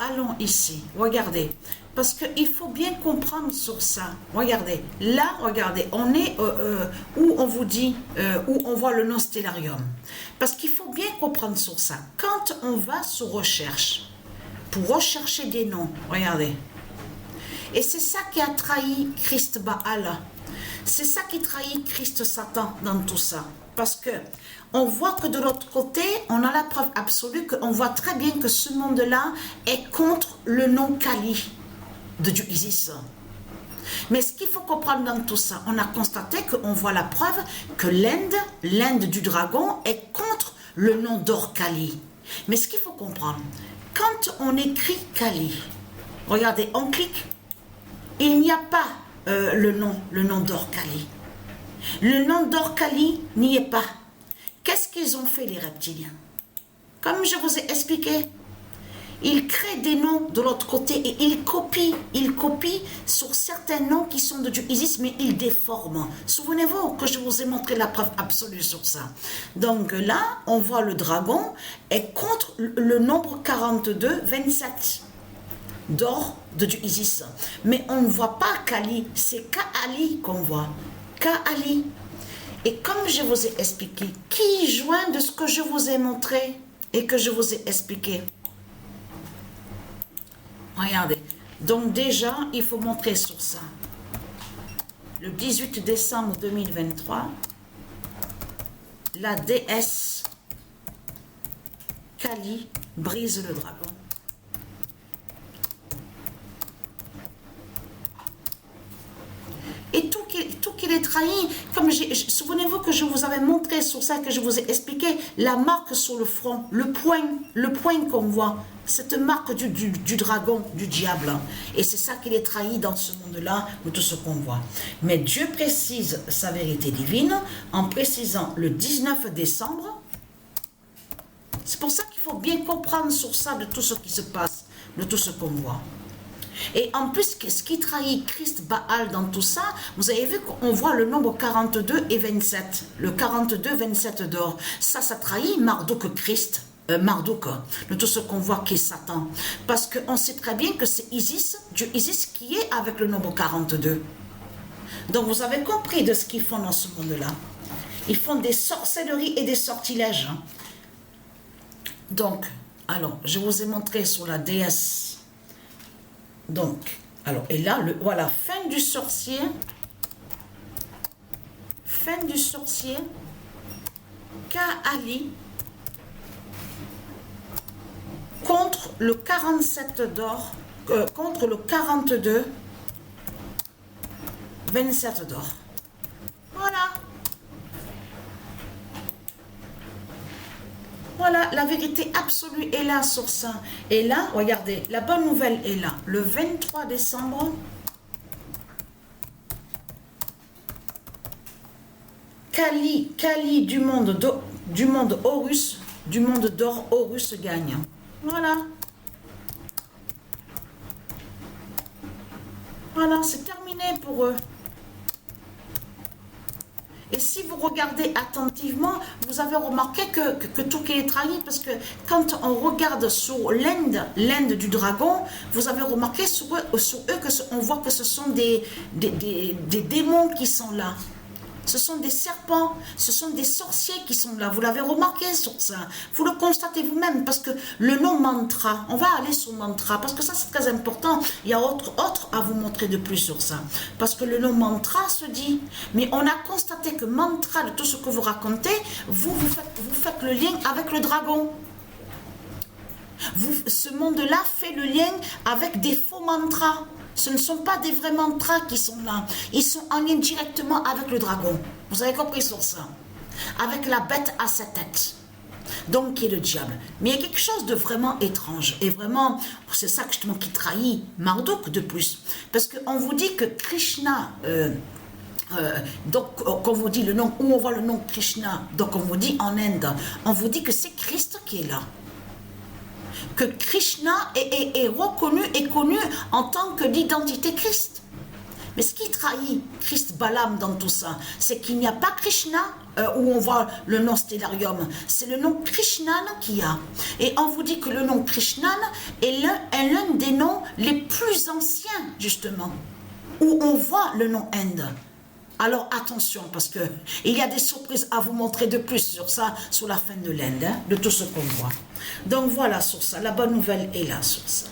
allons ici, regardez, parce qu'il faut bien comprendre sur ça. Regardez, là, regardez, on est où on vous dit, où on voit le nom Stellarium. Parce qu'il faut bien comprendre sur ça. Quand on va sur recherche, pour rechercher des noms, regardez, et c'est ça qui a trahi Christ Baal. C'est ça qui trahit Christ Satan dans tout ça. Parce que on voit que de l'autre côté, on a la preuve absolue qu'on voit très bien que ce monde-là est contre le nom Kali de Dieu Isis. Mais ce qu'il faut comprendre dans tout ça, on a constaté qu'on voit la preuve que l'Inde du dragon, est contre le nom d'or Kali. Mais ce qu'il faut comprendre, quand on écrit Kali, regardez, on clique, il n'y a pas le nom d'or Kali. Le nom d'or Kali n'y est pas. Qu'est-ce qu'ils ont fait les reptiliens? Comme je vous ai expliqué, ils créent des noms de l'autre côté et ils copient sur certains noms qui sont de Dieu Isis, mais ils déforment. Souvenez-vous que je vous ai montré la preuve absolue sur ça. Donc là, on voit le dragon est contre le nombre 42, 27 d'or de Dieu Isis. Mais on ne voit pas Kali, c'est Kaali qu'on voit. Kaali. Et comme je vous ai expliqué, qui joint de ce que je vous ai montré et que je vous ai expliqué? Regardez. Donc déjà, il faut montrer sur ça. Le 18 décembre 2023, la déesse Kali brise le dragon. Et tout qu'il est trahi, comme souvenez-vous que je vous avais montré sur ça, que je vous ai expliqué, la marque sur le front, le point qu'on voit, cette marque du dragon, du diable. Et c'est ça qu'il est trahi dans ce monde-là, de tout ce qu'on voit. Mais Dieu précise sa vérité divine en précisant le 19 décembre. C'est pour ça qu'il faut bien comprendre sur ça, de tout ce qui se passe, de tout ce qu'on voit. Et en plus, ce qui trahit Christ Baal dans tout ça, vous avez vu qu'on voit le nombre 42 et 27. Le 42, 27 d'or. Ça trahit Marduk Christ. Marduk, de tout ce qu'on voit qui est Satan. Parce qu'on sait très bien que c'est Isis, Dieu Isis, qui est avec le nombre 42. Donc vous avez compris de ce qu'ils font dans ce monde-là. Ils font des sorcelleries et des sortilèges. Donc, alors, je vous ai montré sur la déesse. Donc, alors, et là, voilà, fin du sorcier, Kaali, contre le 47 d'or, contre le 42, 27 d'or. Voilà. Voilà, la vérité absolue est là sur ça. Et là, regardez, la bonne nouvelle est là. Le 23 décembre, Kali du monde Horus, du monde d'or Horus gagne. Voilà. Voilà, c'est terminé pour eux. Et si vous regardez attentivement, vous avez remarqué que tout qui est trahi, parce que quand on regarde sur l'Inde du dragon, vous avez remarqué sur eux on voit que ce sont des démons qui sont là. Ce sont des serpents, ce sont des sorciers qui sont là. Vous l'avez remarqué sur ça. Vous le constatez vous-même, parce que le nom mantra, on va aller sur mantra, parce que ça c'est très important. Il y a autre à vous montrer de plus sur ça. Parce que le nom mantra se dit, mais on a constaté que mantra, de tout ce que vous racontez, vous faites le lien avec le dragon. Ce monde-là fait le lien avec des faux mantras. Ce ne sont pas des vrais mantras qui sont là. Ils sont en lien directement avec le dragon. Vous avez compris sur ça? Avec la bête à 7 têtes. Donc, qui est le diable. Mais il y a quelque chose de vraiment étrange. Et vraiment, c'est ça justement qui trahit Marduk de plus. Parce qu'on vous dit que Krishna... donc, quand on vous dit le nom, où on voit le nom Krishna, donc on vous dit en Inde, on vous dit que c'est Christ qui est là. Que Krishna est reconnu et connu en tant que l'identité Christ. Mais ce qui trahit Christ Balaam dans tout ça, c'est qu'il n'y a pas Krishna où on voit le nom Stellarium, c'est le nom Krishnan qu'il y a. Et on vous dit que le nom Krishnan est l'un des noms les plus anciens, justement, où on voit le nom Inde. Alors attention, parce que il y a des surprises à vous montrer de plus sur ça, sur la fin de l'Inde, de tout ce qu'on voit. Donc voilà sur ça, la bonne nouvelle est là sur ça.